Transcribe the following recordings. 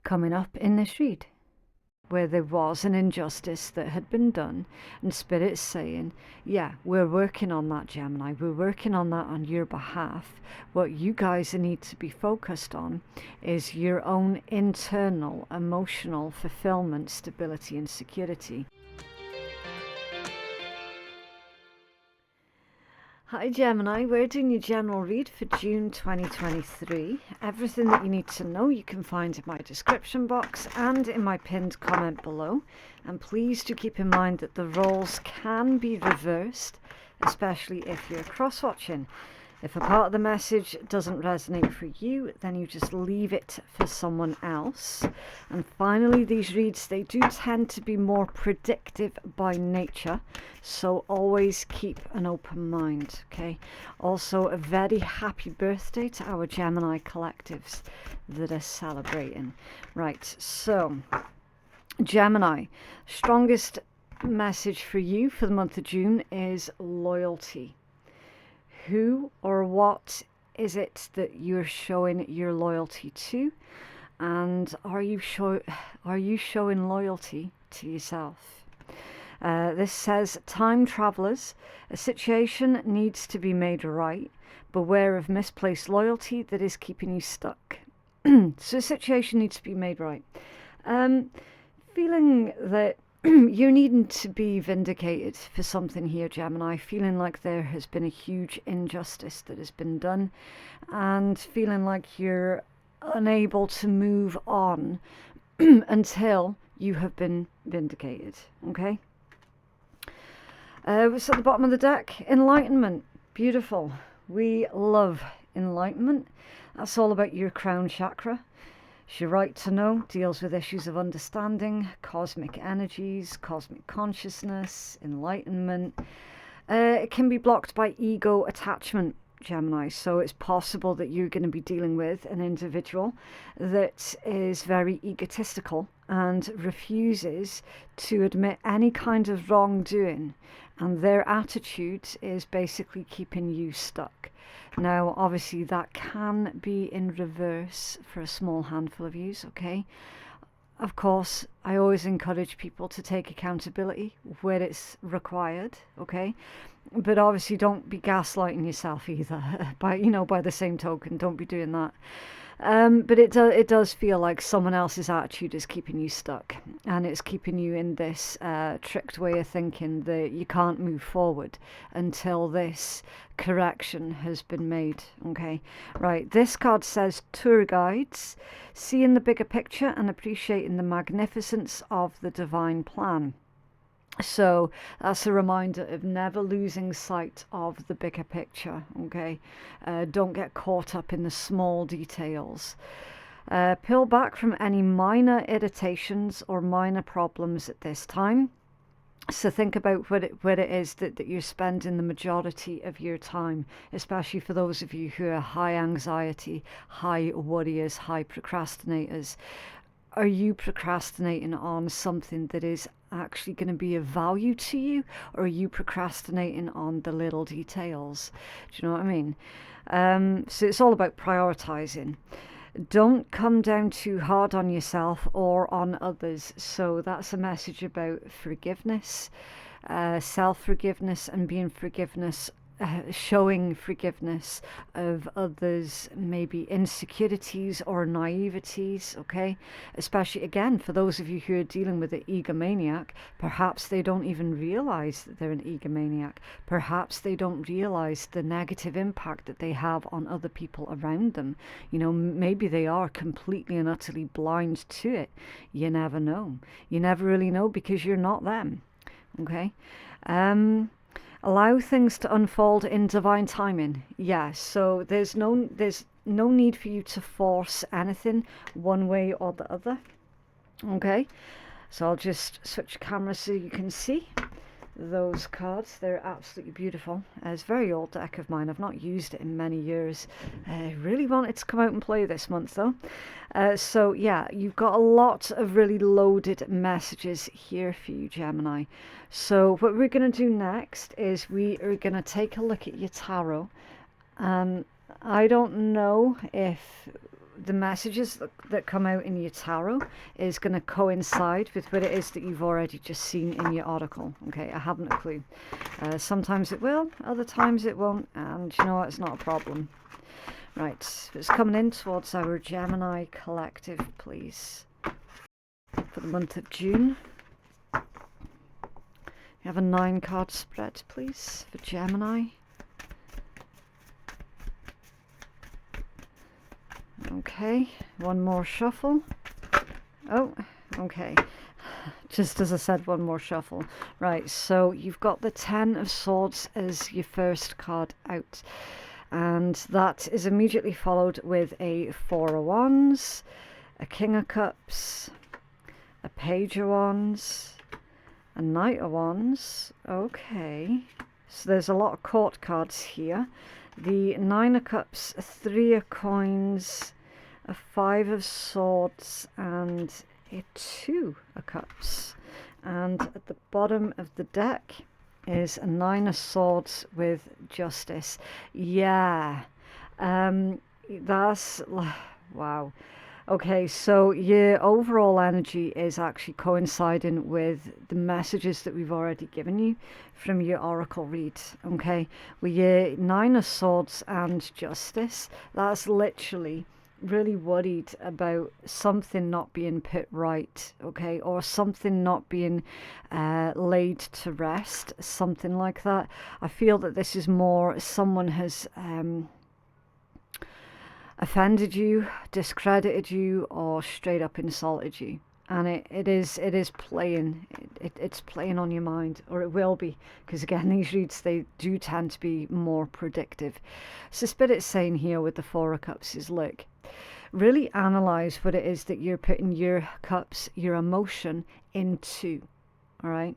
coming up in this read, where there was an injustice that had been done, and Spirit's saying, yeah, we're working on that, Gemini. We're working on that on your behalf. What you guys need to be focused on is your own internal emotional fulfillment, stability, and security. Hi Gemini, we're doing your general read for June 2023. Everything that you need to know you can find in my description box and in my pinned comment below. And please do keep in mind that the roles can be reversed, especially if you're cross-watching. If a part of the message doesn't resonate for you, then you just leave it for someone else. And finally, these reads, they do tend to be more predictive by nature, so always keep an open mind, okay? Also, a very happy birthday to our Gemini collectives that are celebrating. Right, so Gemini, strongest message for you for the month of June is loyalty. Who or what is it that you're showing your loyalty to, and are you showing loyalty to yourself? This says, time travelers, a situation needs to be made right. Beware of misplaced loyalty that is keeping you stuck. So a situation needs to be made right. Feeling that you're needing to be vindicated for something here, Gemini, feeling like there has been a huge injustice that has been done, and feeling like you're unable to move on until you have been vindicated, okay? What's at the bottom of the deck? Enlightenment. Beautiful. We love enlightenment. That's all about your crown chakra. It's your right to know, deals with issues of understanding, cosmic energies, cosmic consciousness, enlightenment. It can be blocked by ego attachment, Gemini. So it's possible that you're going to be dealing with an individual that is very egotistical and refuses to admit any kind of wrongdoing. And their attitude is basically keeping you stuck. Now, obviously, that can be in reverse for a small handful of yous, okay? Of course, I always encourage people to take accountability where it's required, okay? But obviously, don't be gaslighting yourself either. By the same token, don't be doing that. But it does feel like someone else's attitude is keeping you stuck, and it's keeping you in this tricked way of thinking that you can't move forward until this correction has been made. Okay, right, this card says tour guides, seeing the bigger picture and appreciating the magnificence of the divine plan. So that's a reminder of never losing sight of the bigger picture, okay? Don't get caught up in the small details. Pull back from any minor irritations or minor problems at this time. So think about what it is that you're spending the majority of your time, especially for those of you who are high anxiety, high worriers, high procrastinators. Are you procrastinating on something that is actually going to be of value to you, or are you procrastinating on the little details? Do you know what I mean? So it's all about prioritizing. Don't come down too hard on yourself or on others. So that's a message about forgiveness, self-forgiveness, and being showing forgiveness of others, maybe insecurities or naiveties, okay? Especially, again, for those of you who are dealing with an egomaniac, perhaps they don't even realize that they're an egomaniac. Perhaps they don't realize the negative impact that they have on other people around them. Maybe they are completely and utterly blind to it. You never know. You never really know because you're not them, okay? Allow things to unfold in divine timing. Yeah, so there's no need for you to force anything one way or the other. Okay, so I'll just switch cameras so you can see those cards. They're absolutely beautiful. It's a very old deck of mine. I've not used it in many years. I really wanted to come out and play this month though. So yeah, you've got a lot of really loaded messages here for you, Gemini. So what we're going to do next is we are going to take a look at your tarot. I don't know if the messages that come out in your tarot is going to coincide with what it is that you've already just seen in your oracle. Okay, I haven't a clue. Sometimes it will, other times it won't, and you know what, it's not a problem. Right, it's coming in towards our Gemini collective, please, for the month of June. You have a 9-card spread, please, for Gemini. Okay, one more shuffle. Oh, okay. Just as I said, one more shuffle. Right, so you've got the 10 of Swords as your first card out. And that is immediately followed with a 4 of Wands, a King of Cups, a Page of Wands, a Knight of Wands. Okay, so there's a lot of court cards here. The 9 of Cups, a 3 of Coins, a 5 of Swords, and a 2 of Cups. And at the bottom of the deck is a 9 of Swords with Justice. Yeah, that's, wow. Okay, so your overall energy is actually coinciding with the messages that we've already given you from your oracle read. Okay, with your 9 of Swords and Justice, that's literally really worried about something not being put right, okay, or something not being laid to rest, something like that. I feel that this is more someone has offended you, discredited you, or straight up insulted you, and it is playing, it's playing on your mind, or it will be, because again, these reads, they do tend to be more predictive. So Spirit's saying here with the 4 of Cups is, look, really analyze what it is that you're putting your cups, your emotion into. All right,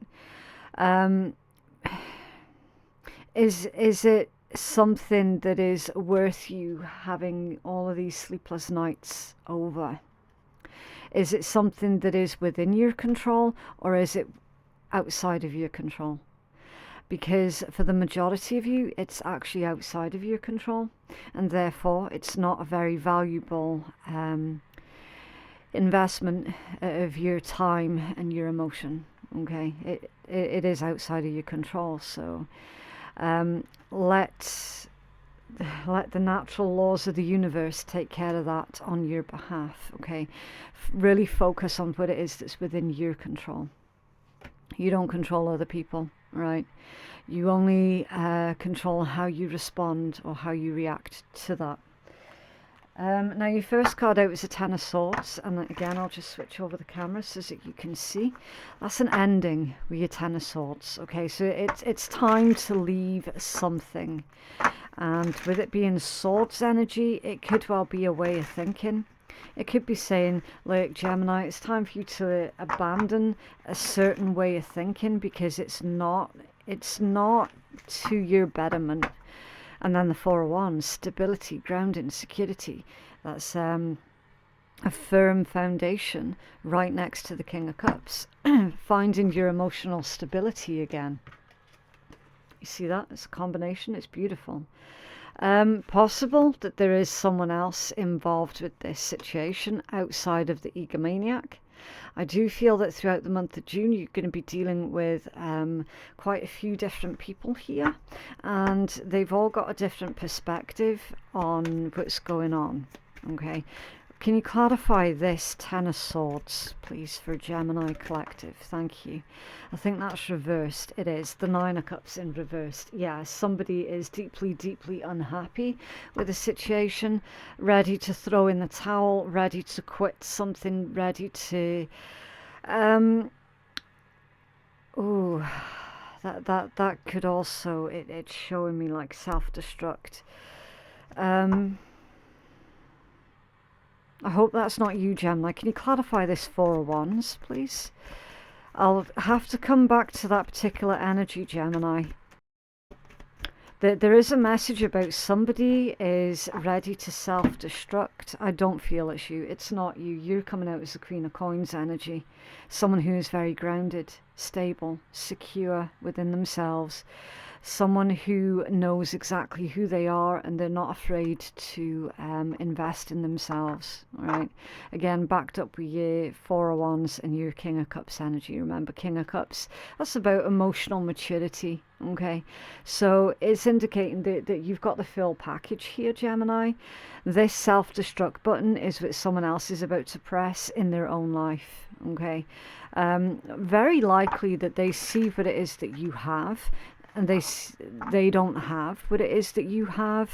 is it something that is worth you having all of these sleepless nights over? Is it something that is within your control, or is it outside of your control? Because for the majority of you, it's actually outside of your control, and therefore it's not a very valuable investment of your time and your emotion. Okay, it is outside of your control, so let the natural laws of the universe take care of that on your behalf. Okay, really focus on what it is that's within your control. You don't control other people, right? You only control how you respond or how you react to that. Now your first card out is a 10 of Swords, and again I'll just switch over the camera so that you can see. That's an ending with your 10 of Swords. Okay, so it's time to leave something, and with it being Swords energy, it could well be a way of thinking. It could be saying, like, Gemini, it's time for you to abandon a certain way of thinking because it's not to your betterment. And then the 4 of Wands, stability, grounding, security. That's a firm foundation right next to the King of Cups. Finding your emotional stability again. You see that? It's a combination. It's beautiful. Possible that there is someone else involved with this situation outside of the egomaniac. I do feel that throughout the month of June you're going to be dealing with quite a few different people here, and they've all got a different perspective on what's going on. Okay, can you clarify this 10 of Swords, please, for Gemini Collective? Thank you. I think that's reversed. It is. The 9 of Cups in reversed. Yeah, somebody is deeply, deeply unhappy with the situation, ready to throw in the towel, ready to quit something, ready to... Ooh, that could also... It's showing me like self-destruct. I hope that's not you, Gemini. Can you clarify this 4 of Wands, please? I'll have to come back to that particular energy, Gemini. There is a message about somebody is ready to self-destruct. I don't feel it's you. It's not you. You're coming out as the Queen of Coins energy. Someone who is very grounded. stable, secure within themselves. Someone who knows exactly who they are and they're not afraid to invest in themselves, all right? Again, backed up with your Four of Wands and your King of Cups energy. Remember, King of Cups, that's about emotional maturity, okay? So it's indicating that you've got the full package here, Gemini. This self-destruct button is what someone else is about to press in their own life, okay? Very likely that they see what it is that you have, and they don't have what it is that you have.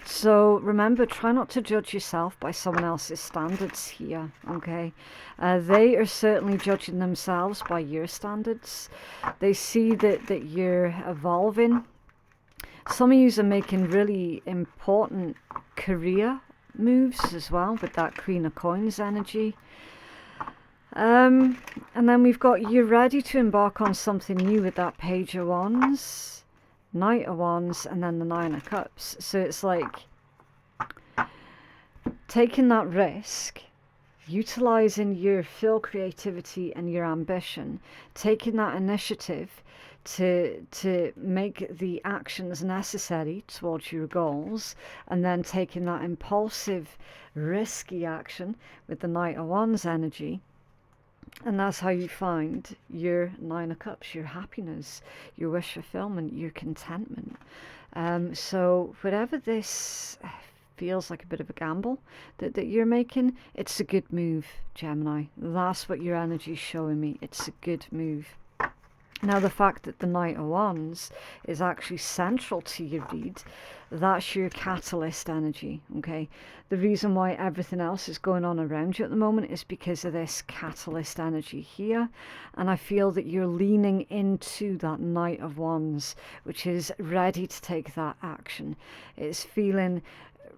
So remember, try not to judge yourself by someone else's standards here, okay? They are certainly judging themselves by your standards. They see that you're evolving. Some of you are making really important career moves as well with that Queen of Coins energy. And then we've got you're ready to embark on something new with that Page of Wands, Knight of Wands, and then the Nine of Cups. So it's like taking that risk, utilizing your full creativity and your ambition, taking that initiative to make the actions necessary towards your goals, and then taking that impulsive, risky action with the Knight of Wands energy. And that's how you find your Nine of Cups, your happiness, your wish fulfillment, your contentment. So whatever this feels like a bit of a gamble that you're making, it's a good move, Gemini. That's what your energy is showing me. It's a good move. Now, the fact that the Knight of Wands is actually central to your read, that's your catalyst energy, okay? The reason why everything else is going on around you at the moment is because of this catalyst energy here. And I feel that you're leaning into that Knight of Wands, which is ready to take that action. It's feeling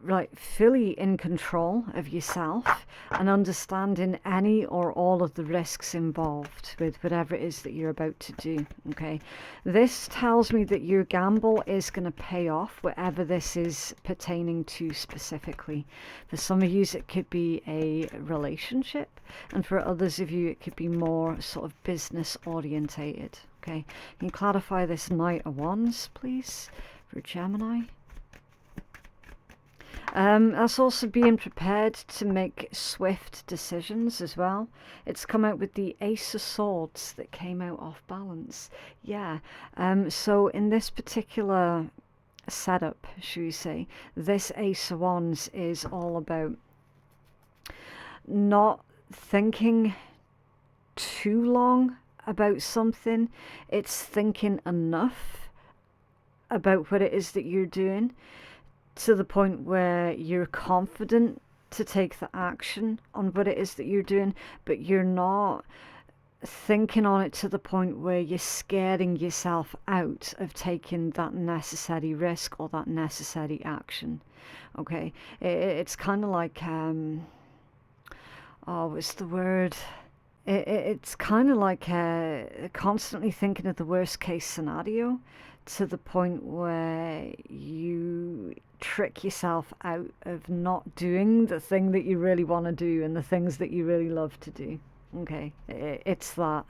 right, fully in control of yourself and understanding any or all of the risks involved with whatever it is that you're about to do, okay? This tells me that your gamble is going to pay off, whatever this is pertaining to specifically. For some of you, it could be a relationship, and for others of you, it could be more sort of business orientated, okay? Can you clarify this Knight of Wands, please, for Gemini? That's also being prepared to make swift decisions as well. It's come out with the Ace of Swords that came out off balance. Yeah. So in this particular setup, should we say, this Ace of Wands is all about not thinking too long about something. It's thinking enough about what it is that you're doing to the point where you're confident to take the action on what it is that you're doing, but you're not thinking on it to the point where you're scaring yourself out of taking that necessary risk or that necessary action, okay? It's kind of like, what's the word? It's kind of like constantly thinking of the worst case scenario to the point where you trick yourself out of not doing the thing that you really want to do and the things that you really love to do. Okay, it's that.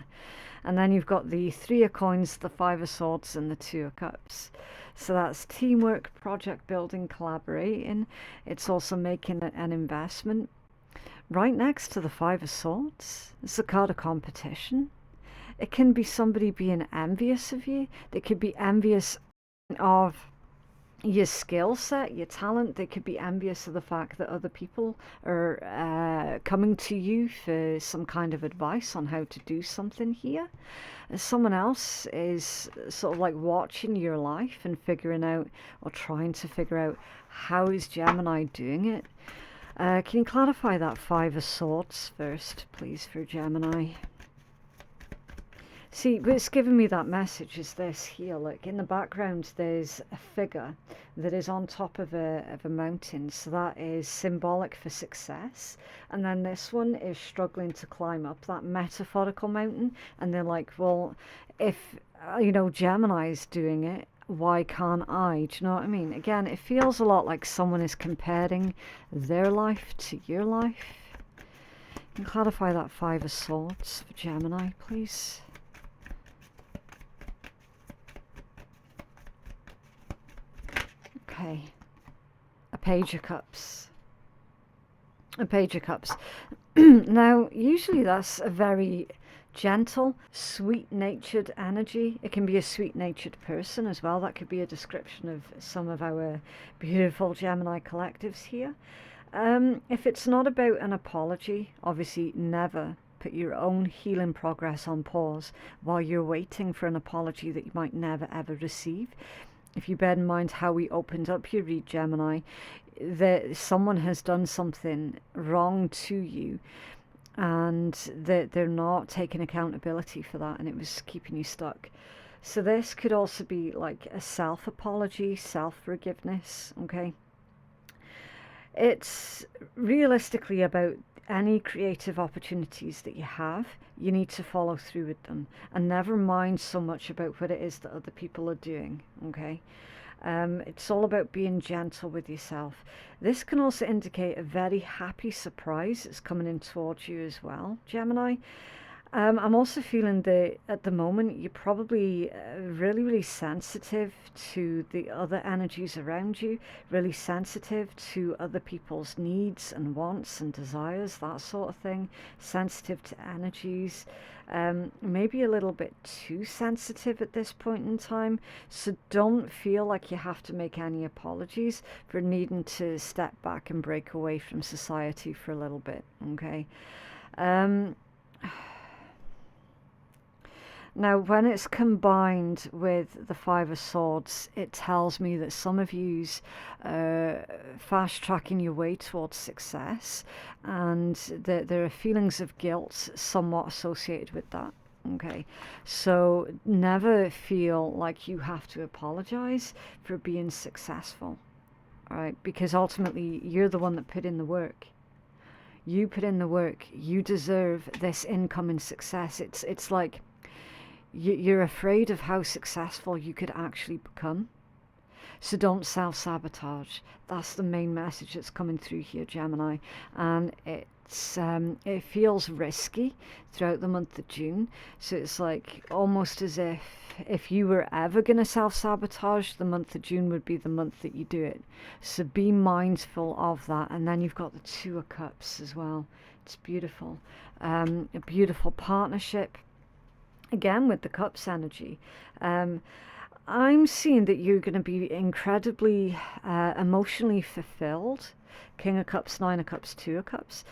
And then you've got the Three of Coins, the Five of Swords, and the Two of Cups. So that's teamwork, project building, collaborating. It's also making an investment. Right next to the Five of Swords, it's a card of competition. It can be somebody being envious of you. They could be envious of your skill set, your talent. They could be envious of the fact that other people are coming to you for some kind of advice on how to do something here. And someone else is sort of like watching your life and figuring out, or trying to figure out, how is Gemini doing it? Can you clarify that Five of Swords first, please, for Gemini? See, what's giving me that message is this here. Like in the background, there's a figure that is on top of a mountain. So that is symbolic for success. And then this one is struggling to climb up that metaphorical mountain. And they're like, well, if, Gemini is doing it, why can't I? Do you know what I mean? Again, it feels a lot like someone is comparing their life to your life. Can you clarify that Five of Swords for Gemini, please? Okay. A Page of Cups. A Page of Cups. Now, usually that's a very gentle, sweet-natured energy. It can be a sweet-natured person as well. That could be a description of some of our beautiful Gemini collectives here. If it's not about an apology, obviously never put your own healing progress on pause while you're waiting for an apology that you might never ever receive. If you bear in mind how we opened up your read, Gemini, that someone has done something wrong to you and that they're not taking accountability for that, and it was keeping you stuck. So this could also be like a self-apology, self-forgiveness, okay? It's realistically about any creative opportunities that you have, you need to follow through with them and never mind so much about what it is that other people are doing, okay? It's all about being gentle with yourself. This can also indicate a very happy surprise that's coming in towards you as well, Gemini. I'm also feeling that at the moment you're probably really, really sensitive to the other energies around you, really sensitive to other people's needs and wants and desires, that sort of thing, sensitive to energies, maybe a little bit too sensitive at this point in time. So don't feel like you have to make any apologies for needing to step back and break away from society for a little bit, okay? Now, when it's combined with the Five of Swords, it tells me that some of you's fast tracking your way towards success, and that there are feelings of guilt somewhat associated with that. Okay, so never feel like you have to apologize for being successful, all right? Because ultimately, you're the one that put in the work. You put in the work. You deserve this incoming success. It's like you're afraid of how successful you could actually become. So don't self-sabotage. That's the main message that's coming through here, Gemini. And it feels risky throughout the month of June. So it's like almost as if you were ever going to self-sabotage, the month of June would be the month that you do it. So be mindful of that. And then you've got the Two of Cups as well. It's beautiful. A beautiful partnership. Again, with the Cups energy, I'm seeing that you're going to be incredibly emotionally fulfilled. King of Cups, Nine of Cups, Two of Cups.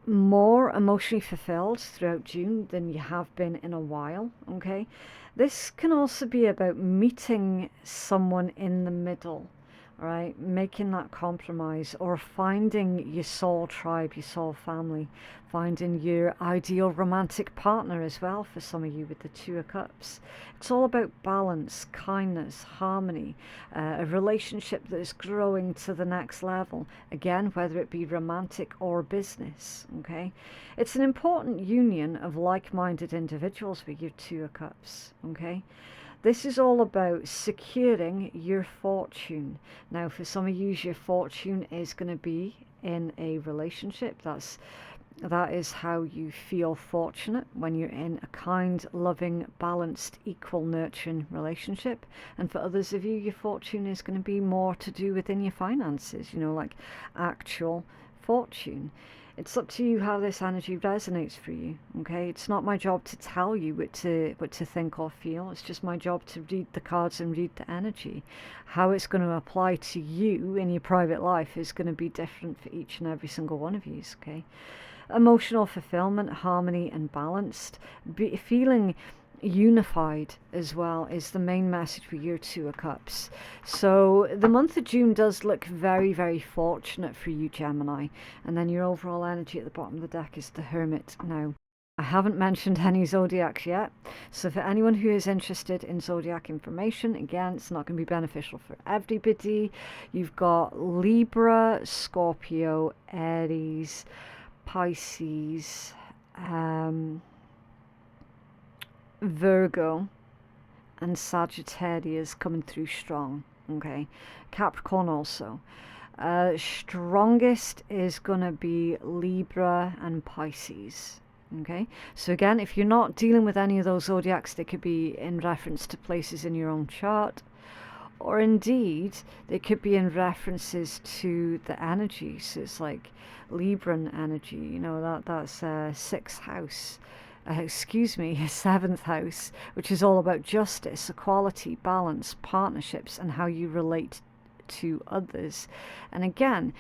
More emotionally fulfilled throughout June than you have been in a while, okay? This can also be about meeting someone in the middle, right? Making that compromise, or finding your soul tribe, your soul family, finding your ideal romantic partner as well for some of you with the Two of Cups. It's all about balance, kindness, harmony, a relationship that is growing to the next level, again, whether it be romantic or business, okay? It's an important union of like-minded individuals with your Two of Cups, okay? This is all about securing your fortune. Now, for some of you, your fortune is going to be in a relationship. That is how you feel fortunate, when you're in a kind, loving, balanced, equal, nurturing relationship. And for others of you, your fortune is going to be more to do within your finances, you know, like actual fortune. It's up to you how this energy resonates for you, okay? It's not my job to tell you what to think or feel. It's just my job to read the cards and read the energy. How it's going to apply to you in your private life is going to be different for each and every single one of you, okay? Emotional fulfillment, harmony and balanced. Feeling unified as well is the main message for your Two of Cups. So the month of June does look very, very fortunate for you, Gemini. And then your overall energy at the bottom of the deck is the Hermit. Now, I haven't mentioned any zodiacs yet, so for anyone who is interested in zodiac information, again, it's not going to be beneficial for everybody. You've got Libra, Scorpio, Aries, Pisces, Virgo and Sagittarius coming through strong, okay? Capricorn also. Strongest is going to be Libra and Pisces, okay? So again, if you're not dealing with any of those zodiacs, they could be in reference to places in your own chart, or indeed they could be in references to the energies. So it's like Libran energy, you know, that's sixth house, seventh house, which is all about justice, equality, balance, partnerships, and how you relate to others. And again,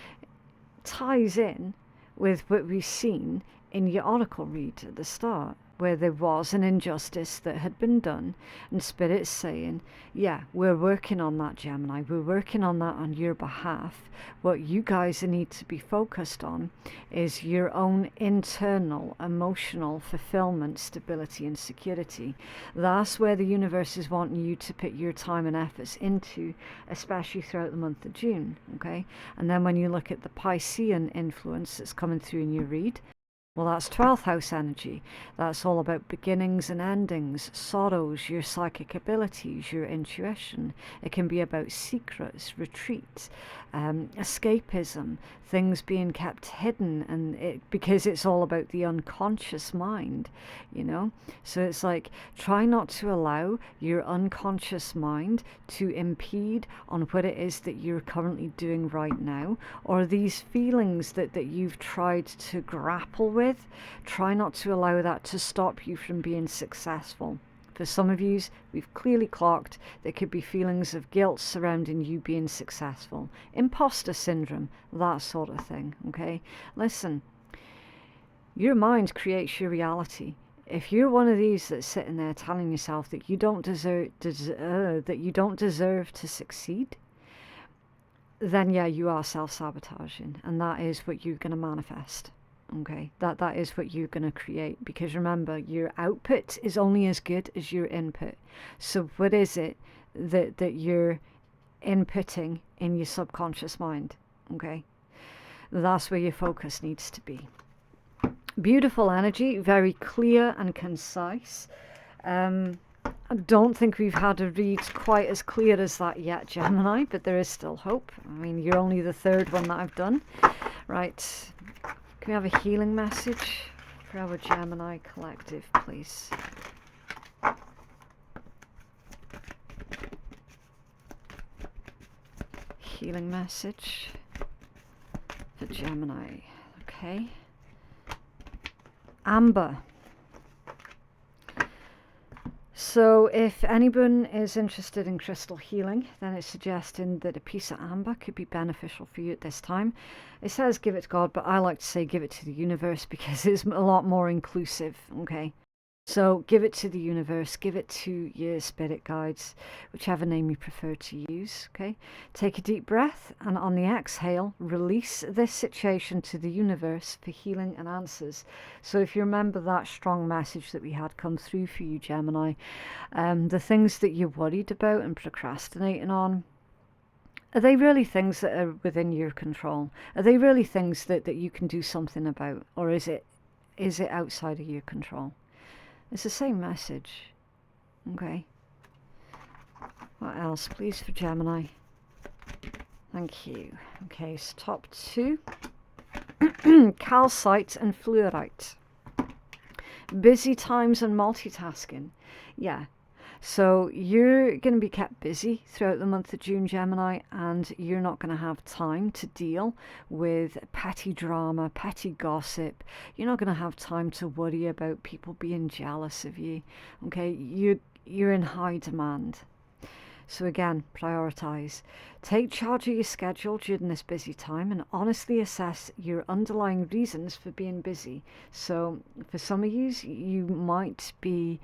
ties in with what we've seen in your oracle read at the start, where there was an injustice that had been done, and Spirit's saying, yeah, we're working on that, Gemini. We're working on that on your behalf. What you guys need to be focused on is your own internal emotional fulfillment, stability, and security. That's where the universe is wanting you to put your time and efforts into, especially throughout the month of June, okay? And then when you look at the Piscean influence that's coming through in your read, well, that's 12th house energy. That's all about beginnings and endings, sorrows, your psychic abilities, your intuition. It can be about secrets, retreat, escapism, things being kept hidden, and because it's all about the unconscious mind, you know. So it's like, try not to allow your unconscious mind to impede on what it is that you're currently doing right now, or these feelings that you've tried to grapple with. Try not to allow that to stop you from being successful. For some of you, we've clearly clocked there could be feelings of guilt surrounding you being successful, imposter syndrome, that sort of thing, okay? Listen, your mind creates your reality. If you're one of these that's sitting there telling yourself that you don't deserve to succeed, then yeah, you are self-sabotaging, and that is what you're going to manifest. Okay, that is what you're going to create, because remember, your output is only as good as your input. So what is it that you're inputting in your subconscious mind? Okay, that's where your focus needs to be. Beautiful energy, very clear and concise. I don't think we've had a read quite as clear as that yet, Gemini, but there is still hope. I mean, you're only the third one that I've done. Right. Can we have a healing message for our Gemini collective, please? Healing message for Gemini. Okay. Amber. So if anyone is interested in crystal healing, then it's suggesting that a piece of amber could be beneficial for you at this time. It says give it to God, but I like to say give it to the universe, because it's a lot more inclusive, okay? So give it to the universe, give it to your spirit guides, whichever name you prefer to use, okay? Take a deep breath, and on the exhale, release this situation to the universe for healing and answers. So if you remember that strong message that we had come through for you, Gemini, the things that you're worried about and procrastinating on, are they really things that are within your control? Are they really things that you can do something about? Or is it outside of your control? It's the same message. Okay. What else, please, for Gemini? Thank you. Okay, so top two. Calcite and fluorite. Busy times and multitasking. Yeah. So you're going to be kept busy throughout the month of June, Gemini, and you're not going to have time to deal with petty drama, petty gossip. You're not going to have time to worry about people being jealous of you. Okay, you're in high demand. So again, prioritize. Take charge of your schedule during this busy time and honestly assess your underlying reasons for being busy. So for some of you, you might be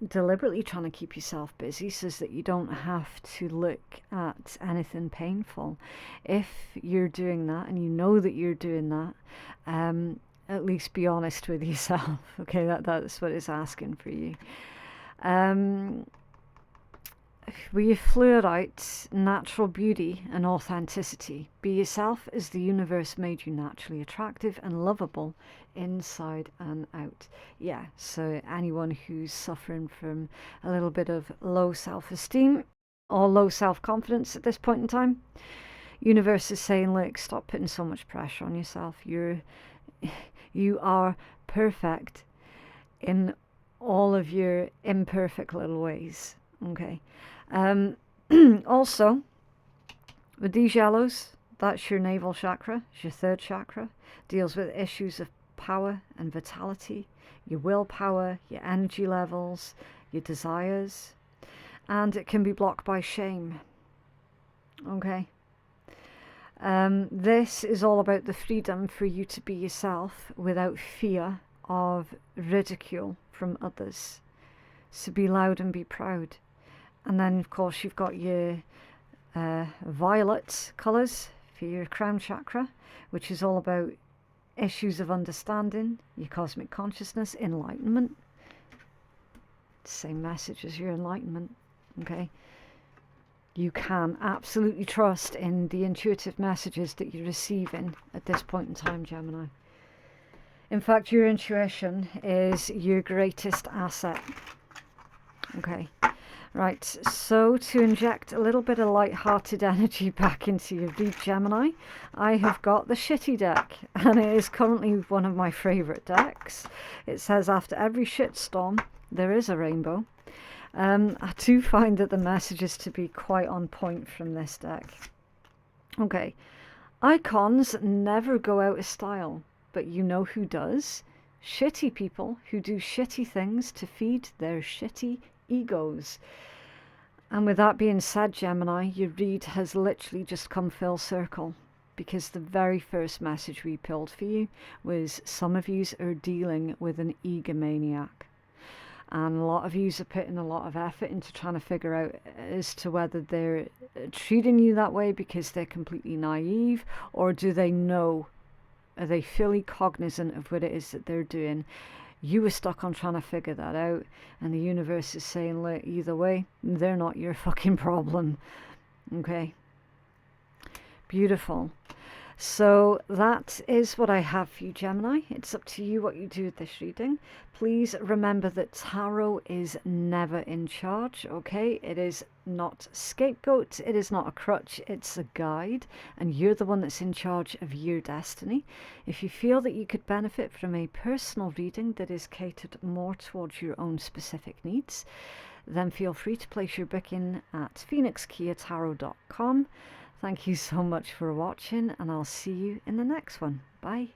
deliberately trying to keep yourself busy so that you don't have to look at anything painful. If you're doing that and you know that you're doing that, at least be honest with yourself. Okay, that's what it's asking for you. With your fluorite, natural beauty and authenticity. Be yourself as the universe made you naturally attractive and lovable inside and out. Yeah, so anyone who's suffering from a little bit of low self-esteem or low self-confidence at this point in time, universe is saying, look, stop putting so much pressure on yourself. You are perfect in all of your imperfect little ways. Okay. Also, with these yellows, that's your navel chakra, it's your third chakra, deals with issues of power and vitality, your willpower, your energy levels, your desires, and it can be blocked by shame. Okay. This is all about the freedom for you to be yourself without fear of ridicule from others. So be loud and be proud. And then, of course, you've got your violet colours for your crown chakra, which is all about issues of understanding, your cosmic consciousness, enlightenment. Same message as your enlightenment, okay? You can absolutely trust in the intuitive messages that you're receiving at this point in time, Gemini. In fact, your intuition is your greatest asset. Okay. Right, so to inject a little bit of light-hearted energy back into your read, Gemini, I have got the Shitty deck, and it is currently one of my favourite decks. It says after every shitstorm, there is a rainbow. I do find that the messages to be quite on point from this deck. Okay, icons never go out of style, but you know who does? Shitty people who do shitty things to feed their shitty egos. And with that being said, Gemini, your read has literally just come full circle, because the very first message we pulled for you was some of yous are dealing with an egomaniac. And a lot of yous are putting a lot of effort into trying to figure out as to whether they're treating you that way because they're completely naive, or do they know, are they fully cognizant of what it is that they're doing? You were stuck on trying to figure that out, and the universe is saying, look, either way, they're not your fucking problem. Okay? Beautiful. So that is what I have for you, Gemini. It's up to you what you do with this reading. Please remember that tarot is never in charge, okay? It is not scapegoat, it is not a crutch, it's a guide, and you're the one that's in charge of your destiny. If you feel that you could benefit from a personal reading that is catered more towards your own specific needs, then feel free to place your booking at phoenixkeiatarot.com. Thank you so much for watching, and I'll see you in the next one. Bye.